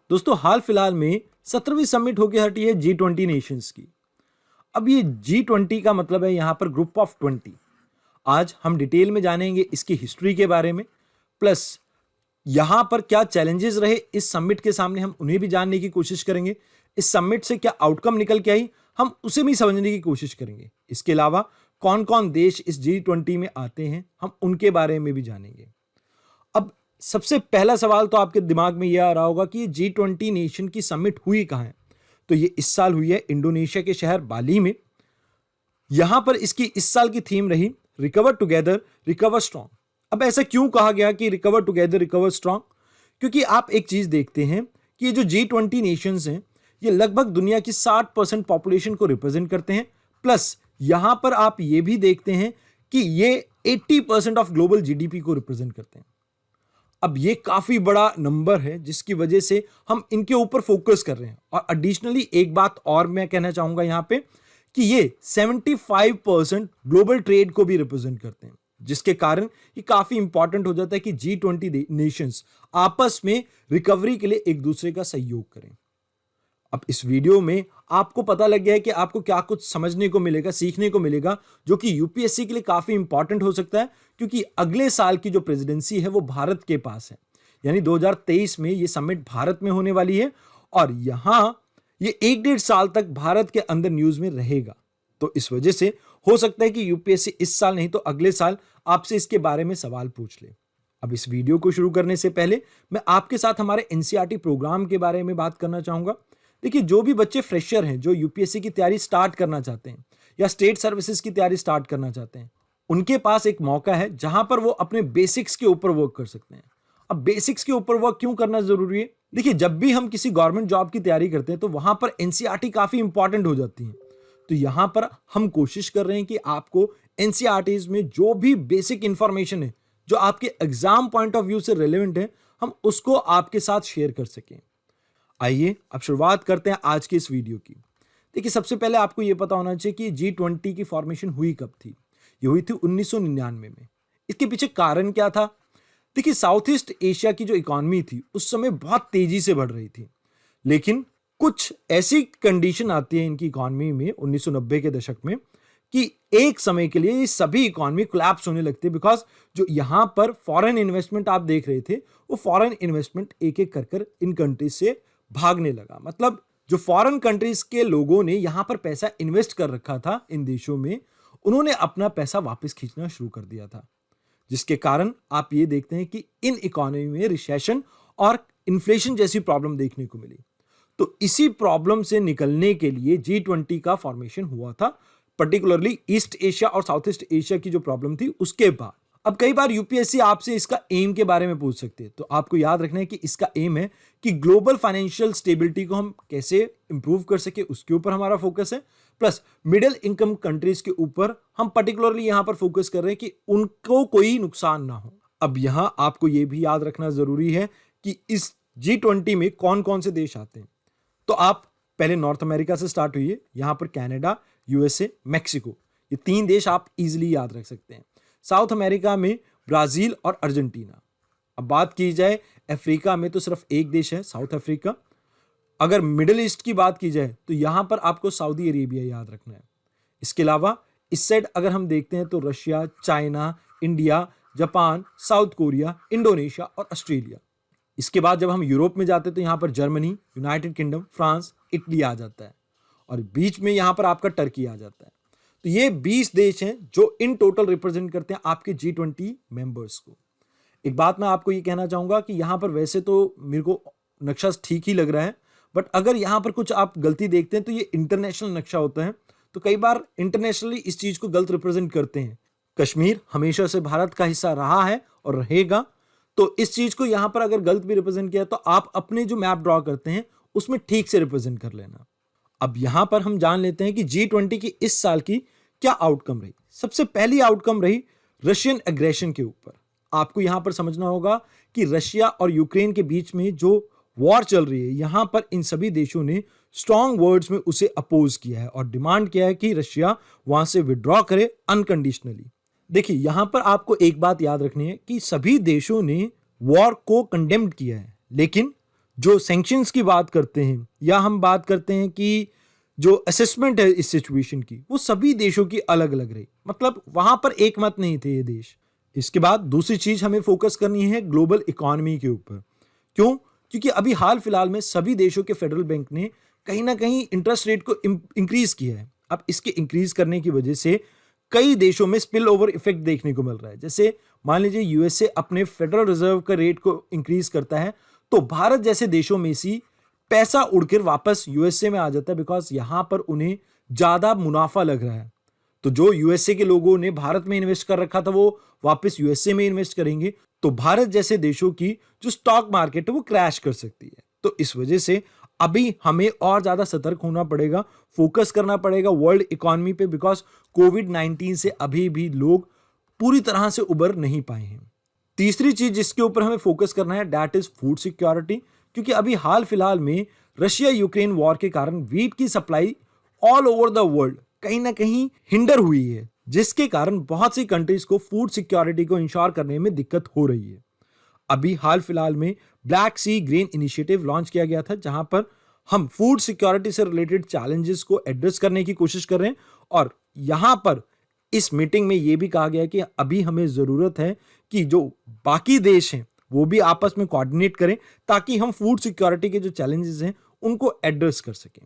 दोस्तों हाल फिलहाल में 17वीं समिट होकर हटी है G20 नेशंस की। अब ये G20 का मतलब है यहां पर ग्रुप ऑफ 20। आज हम डिटेल में जानेंगे इसकी हिस्ट्री के बारे में, प्लस यहां पर क्या चैलेंजेस रहे इस समिट के सामने, हम उन्हें भी जानने की कोशिश करेंगे। इस समिट से क्या आउटकम निकल के आई, हम उसे भी समझने की कोशिश करेंगे। इसके अलावा कौन कौन देश इस G20 में आते हैं, हम उनके बारे में भी जानेंगे। अब सबसे पहला सवाल तो आपके दिमाग में यह आ रहा होगा कि G20 नेशन की समिट हुई कहां है। तो ये इस साल हुई है इंडोनेशिया के शहर बाली में। यहां पर इसकी इस साल की थीम रही रिकवर टुगेदर रिकवर स्ट्रॉन्ग। अब ऐसा क्यों कहा गया कि रिकवर टुगेदर रिकवर स्ट्रॉन्ग? क्योंकि आप एक चीज देखते हैं कि ये जो G20 नेशंस हैं ये लगभग दुनिया की 60% पॉपुलेशन को रिप्रेजेंट करते हैं। प्लस यहां पर आप ये भी देखते हैं कि ये 80% ऑफ ग्लोबल जीडीपी को रिप्रेजेंट करते हैं। अब ये काफी बड़ा नंबर है जिसकी वजह से हम इनके ऊपर फोकस कर रहे हैं। और एडिशनली एक बात और मैं कहना चाहूंगा यहां पे कि ये 75% ग्लोबल ट्रेड को भी रिप्रेजेंट करते हैं, जिसके कारण ये काफी इंपॉर्टेंट हो जाता है कि G20 नेशंस आपस में रिकवरी के लिए एक दूसरे का सहयोग करें। अब इस वीडियो में आपको पता लग गया है कि आपको क्या कुछ समझने को मिलेगा, सीखने को मिलेगा, जो कि यूपीएससी के लिए काफी इंपॉर्टेंट हो सकता है। क्योंकि अगले साल की जो प्रेसिडेंसी है वो भारत के पास है, यानी 2023 में ये समिट भारत में होने वाली है और यहां ये 1-1.5 साल तक भारत के अंदर न्यूज में रहेगा। तो इस वजह से हो सकता है कि यूपीएससी इस साल नहीं तो अगले साल आपसे इसके बारे में सवाल पूछ ले। अब इस वीडियो को शुरू करने से पहले मैं आपके साथ हमारे एनसीईआरटी प्रोग्राम के बारे में बात करना चाहूंगा। देखिए, जो भी बच्चे फ्रेशर हैं, जो यूपीएससी की तैयारी स्टार्ट करना चाहते हैं या स्टेट सर्विसेज की तैयारी स्टार्ट करना चाहते हैं, उनके पास एक मौका है जहां पर वो अपने बेसिक्स के ऊपर वर्क कर सकते हैं। अब बेसिक्स के ऊपर वर्क क्यों करना जरूरी है? देखिए, जब भी हम किसी गवर्नमेंट जॉब की तैयारी करते हैं तो वहां पर एनसीईआरटी काफी इंपॉर्टेंट हो जाती है। तो यहां पर हम कोशिश कर रहे हैं कि आपको एनसीईआरटीज में जो भी बेसिक इंफॉर्मेशन है, जो आपके एग्जाम पॉइंट ऑफ व्यू से रिलेवेंट है, हम उसको आपके साथ शेयर कर सकें। आइए अब शुरुआत करते हैं आज की इस वीडियो की। देखिए, सबसे पहले आपको यह पता होना चाहिए कि G20 की फॉर्मेशन हुई कब थी। ये हुई थी 1999 में। इसके पीछे कारण क्या था? देखिए, साउथ ईस्ट एशिया की जो इकॉनमी थी उस समय बहुत तेजी से बढ़ रही थी, लेकिन कुछ ऐसी कंडीशन आती है इनकी इकॉनमी में 1990 के दशक में कि एक समय के लिए ये सभी इकॉनमी कोलैप्स होने लगती है। बिकॉज जो यहां पर फॉरेन इन्वेस्टमेंट आप देख रहे थे, वो फॉरेन इन्वेस्टमेंट एक एक कर इन कंट्रीज से भागने लगा। मतलब जो फॉरेन कंट्रीज के लोगों ने यहां पर पैसा इन्वेस्ट कर रखा था इन देशों में, उन्होंने अपना पैसा वापस खींचना शुरू कर दिया था, जिसके कारण आप ये देखते हैं कि इन इकोनॉमी में रिसेशन और इन्फ्लेशन जैसी प्रॉब्लम देखने को मिली। तो इसी प्रॉब्लम से निकलने के लिए G20 का फॉर्मेशन हुआ था, पर्टिकुलरली ईस्ट एशिया और साउथ ईस्ट एशिया की जो प्रॉब्लम थी उसके बाद। अब कई बार यूपीएससी आपसे इसका एम के बारे में पूछ सकते हैं, तो आपको याद रखना है कि इसका एम है कि ग्लोबल फाइनेंशियल स्टेबिलिटी को हम कैसे इंप्रूव कर सके, उसके ऊपर हमारा फोकस है। प्लस मिडिल इनकम कंट्रीज के ऊपर हम पर्टिकुलरली यहां पर फोकस कर रहे हैं कि उनको कोई नुकसान ना हो। अब यहां आपको यह भी याद रखना जरूरी है कि इस G20 में कौन कौन से देश आते हैं। तो आप पहले नॉर्थ अमेरिका से स्टार्ट हुई, यहां पर कनाडा, यूएसए, मैक्सिको, ये 3 देश आप इजीली याद रख सकते हैं। साउथ अमेरिका में ब्राजील और अर्जेंटीना। अब बात की जाए अफ्रीका में तो सिर्फ एक देश है, साउथ अफ्रीका। अगर मिडिल ईस्ट की बात की जाए तो यहां पर आपको सऊदी अरेबिया याद रखना है। इसके अलावा इस साइड अगर हम देखते हैं तो Russia, China, India, Japan, south Korea, Indonesia और ऑस्ट्रेलिया। इसके बाद जब हम यूरोप में जाते हैं तो यहां पर Germany, United Kingdom, France, Italy आ जाता है और बीच में यहां पर आपका टर्की आ जाता है। तो ये 20 देश हैं जो इन टोटल रिप्रेजेंट करते हैं आपके G20 मेंबर्स को। एक बात मैं आपको ये कहना चाहूंगा कि यहां पर वैसे तो मेरे को नक्शा ठीक ही लग रहा है, बट अगर यहां पर कुछ आप गलती देखते हैं तो ये इंटरनेशनल नक्शा होता है। तो कई बार इंटरनेशनली इस चीज को गलत रिप्रेजेंट करते हैं। कश्मीर हमेशा से भारत का हिस्सा रहा है और रहेगा, तो इस चीज को यहां पर अगर गलत भी रिप्रेजेंट किया तो आप अपने जो मैप ड्रॉ करते हैं उसमें ठीक से रिप्रेजेंट कर लेना। अब यहां पर हम जान लेते हैं कि G20 की इस साल की क्या आउटकम रही। सबसे पहली आउटकम रही रशियन एग्रेशन के ऊपर। आपको यहां पर समझना होगा कि रशिया और यूक्रेन के बीच में जो वॉर चल रही है, यहां पर इन सभी देशों ने स्ट्रॉन्ग वर्ड्स में उसे अपोज किया है और डिमांड किया है कि रशिया वहां से विड्रॉ करे अनकंडीशनली। देखिए, यहां पर आपको एक बात याद रखनी है कि सभी देशों ने वॉर को कंडेम्ड किया है, लेकिन जो सैंक्शंस की बात करते हैं या हम बात करते हैं कि जो असेसमेंट है इस सिचुएशन की, वो सभी देशों की अलग अलग रही। मतलब वहां पर एक मत नहीं थे ये देश। इसके बाद दूसरी चीज हमें फोकस करनी है ग्लोबल इकोनॉमी के ऊपर। क्यों? क्योंकि अभी हाल फिलहाल में सभी देशों के फेडरल बैंक ने कहीं ना कहीं इंटरेस्ट रेट को इंक्रीज किया है। अब इसके इंक्रीज करने की वजह से कई देशों में स्पिल ओवर इफेक्ट देखने को मिल रहा है। जैसे मान लीजिए यूएसए अपने फेडरल रिजर्व का रेट को इंक्रीज करता है, तो भारत जैसे देशों में से पैसा उड़कर वापस यूएसए में आ जाता है, बिकॉज यहां पर उन्हें ज्यादा मुनाफा लग रहा है। तो जो यूएसए के लोगों ने भारत में इन्वेस्ट कर रखा था वो वापस यूएसए में इन्वेस्ट करेंगे, तो भारत जैसे देशों की जो स्टॉक मार्केट है वो क्रैश कर सकती है। तो इस वजह से अभी हमें और ज्यादा सतर्क होना पड़ेगा, फोकस करना पड़ेगा वर्ल्ड इकोनॉमी पे, बिकॉज कोविड-19 से अभी भी लोग पूरी तरह से उबर नहीं पाए हैं। तीसरी चीज जिसके ऊपर हमें फोकस करना है दैट इज फूड सिक्योरिटी, क्योंकि अभी हाल फिलहाल में रशिया यूक्रेन वॉर के कारण वीट की supply all over the world कहीं ना कहीं हिंडर हुई है, जिसके कारण बहुत सी कंट्रीज को फूड सिक्योरिटी को इंश्योर करने में दिक्कत हो रही है। अभी हाल फिलहाल में ब्लैक सी ग्रेन इनिशिएटिव लॉन्च किया गया था, जहां पर हम फूड सिक्योरिटी से रिलेटेड चैलेंजेस को एड्रेस करने की कोशिश कर रहे हैं। और यहां पर इस मीटिंग में यह भी कहा गया कि अभी हमें जरूरत है कि जो बाकी देश हैं वो भी आपस में कोऑर्डिनेट करें, ताकि हम फूड सिक्योरिटी के जो चैलेंजेस हैं उनको एड्रेस कर सकें।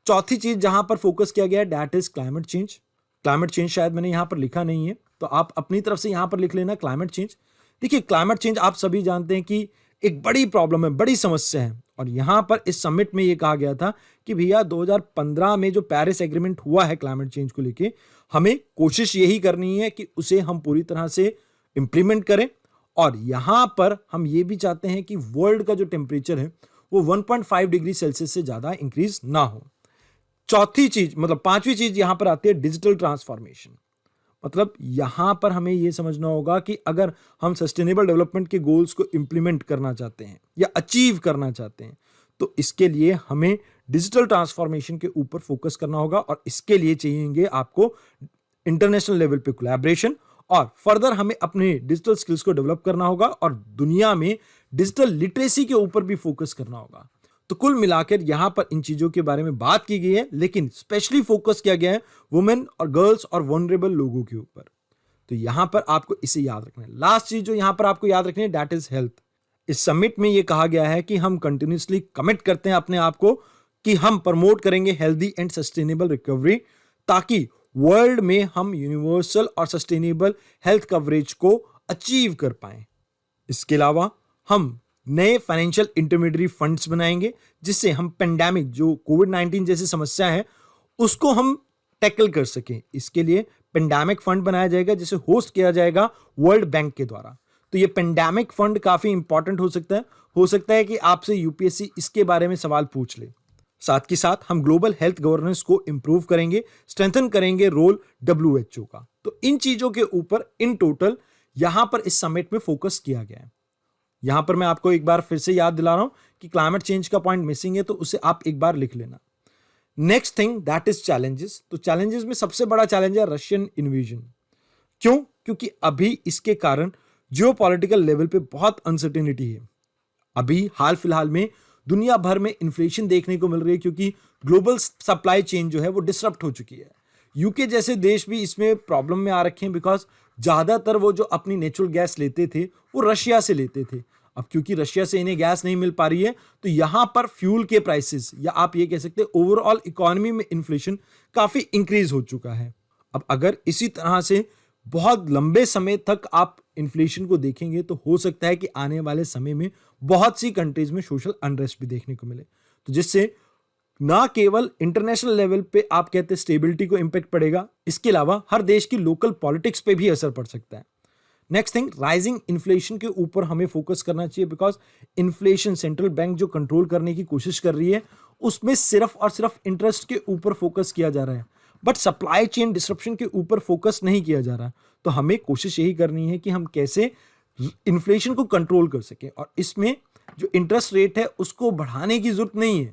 चौथी चीज जहां पर फोकस किया गया है that is climate change. Climate change शायद मैंने यहां पर लिखा नहीं है, तो आप अपनी तरफ से यहां पर लिख लेना क्लाइमेट चेंज। देखिए, क्लाइमेट चेंज आप सभी जानते हैं कि एक बड़ी प्रॉब्लम है, बड़ी समस्या है। और यहां पर इस समिट में यह कहा गया था कि भैया 2015 में जो पेरिस एग्रीमेंट हुआ है क्लाइमेट चेंज को लेके, हमें कोशिश यही करनी है कि उसे हम पूरी तरह से इंप्लीमेंट करें। और यहां पर हम ये भी चाहते हैं कि वर्ल्ड का जो टेम्परेचर है वो 1.5 डिग्री सेल्सियस से ज्यादा इंक्रीज ना हो। चौथी चीज मतलब पांचवी चीज यहां पर आती है डिजिटल ट्रांसफॉर्मेशन। मतलब यहां पर हमें यह समझना होगा कि अगर हम सस्टेनेबल डेवलपमेंट के गोल्स को इंप्लीमेंट करना चाहते हैं या अचीव करना चाहते हैं, तो इसके लिए हमें डिजिटल ट्रांसफॉर्मेशन के ऊपर फोकस करना होगा। और इसके लिए चाहिए आपको इंटरनेशनल लेवल पे कोलैबोरेशन, और फर्दर हमें अपने डिजिटल स्किल्स को डेवलप करना होगा और दुनिया में डिजिटल लिटरेसी के ऊपर भी फोकस करना होगा। तो कुल मिलाकर यहां पर इन चीजों के बारे में बात की गई है, लेकिन स्पेशली फोकस किया गया है वुमेन और गर्ल्स और वनरेबल लोगों के ऊपर। तो यहां पर आपको इसे याद रखना है। लास्ट चीज जो यहां पर आपको याद रखनी है दैट इज हेल्थ। इस समिट में यह कहा गया है कि हम कंटिन्यूसली कमिट करते हैं अपने आप को कि हम प्रमोट करेंगे हेल्दी एंड सस्टेनेबल रिकवरी, ताकि वर्ल्ड में हम यूनिवर्सल और सस्टेनेबल हेल्थ कवरेज को अचीव कर पाएं। इसके अलावा हम नए फाइनेंशियल इंटरमीडिएट फंड्स बनाएंगे, जिससे हम पेंडेमिक जो कोविड-19 जैसी समस्या है उसको हम टैकल कर सकें। इसके लिए पेंडेमिक फंड बनाया जाएगा, जिसे होस्ट किया जाएगा वर्ल्ड बैंक के द्वारा। तो ये पेंडेमिक फंड काफी इंपॉर्टेंट हो सकता है कि आपसे यूपीएससी इसके बारे में सवाल पूछ ले। साथ के साथ हम ग्लोबल हेल्थ गवर्नेंस को इंप्रूव करेंगे, स्ट्रेंथन करेंगे रोल डब्ल्यूएचओ का। तो इन चीजों के ऊपर इन टोटल यहां पर इस समिट में फोकस किया गया है। यहां पर मैं आपको एक बार फिर से याद दिला रहा हूं कि क्लाइमेट चेंज का पॉइंट मिसिंग है, तो उसे आप एक बार लिख लेना। Next thing that is challenges. तो चैलेंजेस में सबसे बड़ा चैलेंज है रशियन इन्वेजन। क्यों? क्योंकि अभी इसके कारण जियोपॉलिटिकल लेवल पे बहुत अनसर्टेनिटी है। अभी हाल फिलहाल में दुनिया भर में इन्फ्लेशन देखने को मिल रही है, क्योंकि ग्लोबल सप्लाई चेन जो है वो डिसरप्ट हो चुकी है। यूके जैसे देश भी इसमें प्रॉब्लम में आ रखे हैं, बिकॉज ज्यादातर वो जो अपनी नेचुरल गैस लेते थे वो रशिया से लेते थे। अब क्योंकि रशिया से इन्हें गैस नहीं मिल पा रही है, तो यहां पर फ्यूल के प्राइसेस या आप ये कह सकते हैं ओवरऑल इकोनॉमी में इन्फ्लेशन काफी इंक्रीज हो चुका है। अब अगर इसी तरह से बहुत लंबे समय तक आप इन्फ्लेशन को देखेंगे, तो हो सकता है कि आने वाले समय में बहुत सी कंट्रीज में सोशल अनरेस्ट भी देखने को मिले, तो जिससे ना केवल इंटरनेशनल लेवल पे आप कहते हैं स्टेबिलिटी को इंपैक्ट पड़ेगा, इसके अलावा हर देश की लोकल पॉलिटिक्स पे भी असर पड़ सकता है। नेक्स्ट थिंग, राइजिंग इन्फ्लेशन के ऊपर हमें फोकस करना चाहिए, बिकॉज इन्फ्लेशन सेंट्रल बैंक जो कंट्रोल करने की कोशिश कर रही है उसमें सिर्फ और सिर्फ इंटरेस्ट के ऊपर फोकस किया जा रहा है, बट सप्लाई चेन डिसरप्शन के ऊपर फोकस नहीं किया जा रहा। तो हमें कोशिश यही करनी है कि हम कैसे इन्फ्लेशन को कंट्रोल कर सकें, और इसमें जो इंटरेस्ट रेट है उसको बढ़ाने की जरूरत नहीं है,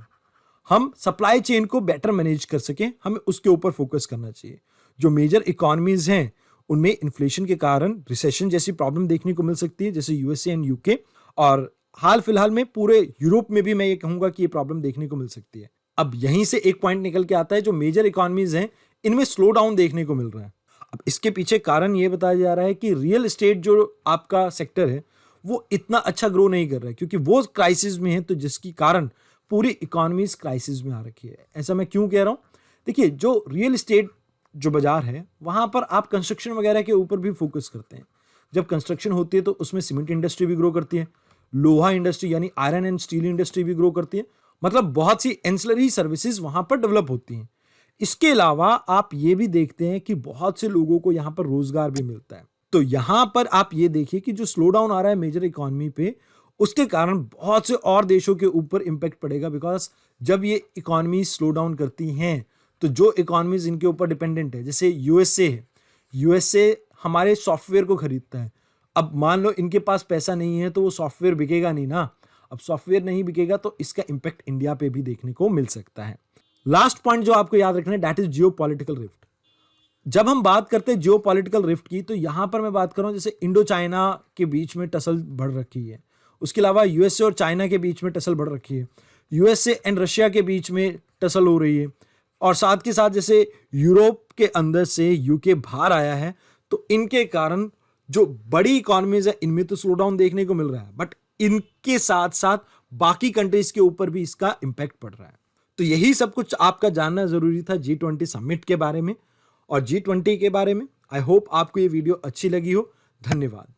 हम सप्लाई चेन को बेटर मैनेज कर सकें, हमें उसके ऊपर फोकस करना चाहिए। जो मेजर इकोनॉमीज हैं उनमें इन्फ्लेशन के कारण रिसेशन जैसी प्रॉब्लम देखने को मिल सकती है, जैसे यूएसए एंड यूके, और हाल फिलहाल में पूरे यूरोप में भी मैं ये कहूंगा कि ये प्रॉब्लम देखने को मिल सकती है। अब यहीं से एक पॉइंट निकल के आता है, जो मेजर इकोनॉमीज हैं इनमें स्लो डाउन देखने को मिल रहा है। अब इसके पीछे कारण ये बताया जा रहा है कि रियल एस्टेट जो आपका सेक्टर है वो इतना अच्छा ग्रो नहीं कर रहा है, क्योंकि वो क्राइसिस में है, तो जिसकी कारण पूरी इकोनॉमीज क्राइसिस में आ रखी है। ऐसा मैं क्यों कह रहा हूँ? देखिए, जो रियल एस्टेट जो बाजार है वहां पर आप कंस्ट्रक्शन वगैरह के ऊपर भी फोकस करते हैं। जब कंस्ट्रक्शन होती है तो उसमें सीमेंट इंडस्ट्री भी ग्रो करती है, लोहा इंडस्ट्री यानी आयरन एंड स्टील इंडस्ट्री भी ग्रो करती है, मतलब बहुत सी एंसिलरी सर्विसेज वहां पर डेवलप होती हैं। इसके अलावा आप ये भी देखते हैं कि बहुत से लोगों को यहाँ पर रोजगार भी मिलता है। तो यहाँ पर आप ये देखिए कि जो स्लो डाउन आ रहा है मेजर इकोनॉमी पे, उसके कारण बहुत से और देशों के ऊपर इंपैक्ट पड़ेगा। बिकॉज जब ये इकोनॉमी स्लो डाउन करती हैं तो जो इकोनॉमीज इनके ऊपर डिपेंडेंट है, जैसे यूएसए है, यूएसए हमारे सॉफ्टवेयर को खरीदता है। अब मान लो इनके पास पैसा नहीं है तो वो सॉफ्टवेयर बिकेगा नहीं ना। अब सॉफ्टवेयर नहीं बिकेगा तो इसका इंपैक्ट इंडिया पे भी देखने को मिल सकता है। लास्ट पॉइंट जो आपको याद रखना है, that is Jio political rift. जब हम बात करते हैं जियो पॉलिटिकल रिफ्ट की, तो यहां पर मैं बात कर रहा हूं जैसे इंडो चाइना के बीच में टसल बढ़ रखी है, उसके अलावा यूएसए और चाइना के बीच में टसल बढ़ रखी है, यूएसए एंड रशिया के बीच में टसल हो रही है, और साथ के साथ जैसे यूरोप के अंदर से यूके बाहर आया है, तो इनके कारण जो बड़ी इकोनॉमीज है इनमें तो स्लो डाउन देखने को मिल रहा है, बट इनके साथ साथ बाकी कंट्रीज के ऊपर भी इसका इंपैक्ट पड़ रहा है। तो यही सब कुछ आपका जानना जरूरी था G20 समिट के बारे में और G20 के बारे में। आई होप आपको ये वीडियो अच्छी लगी हो। धन्यवाद।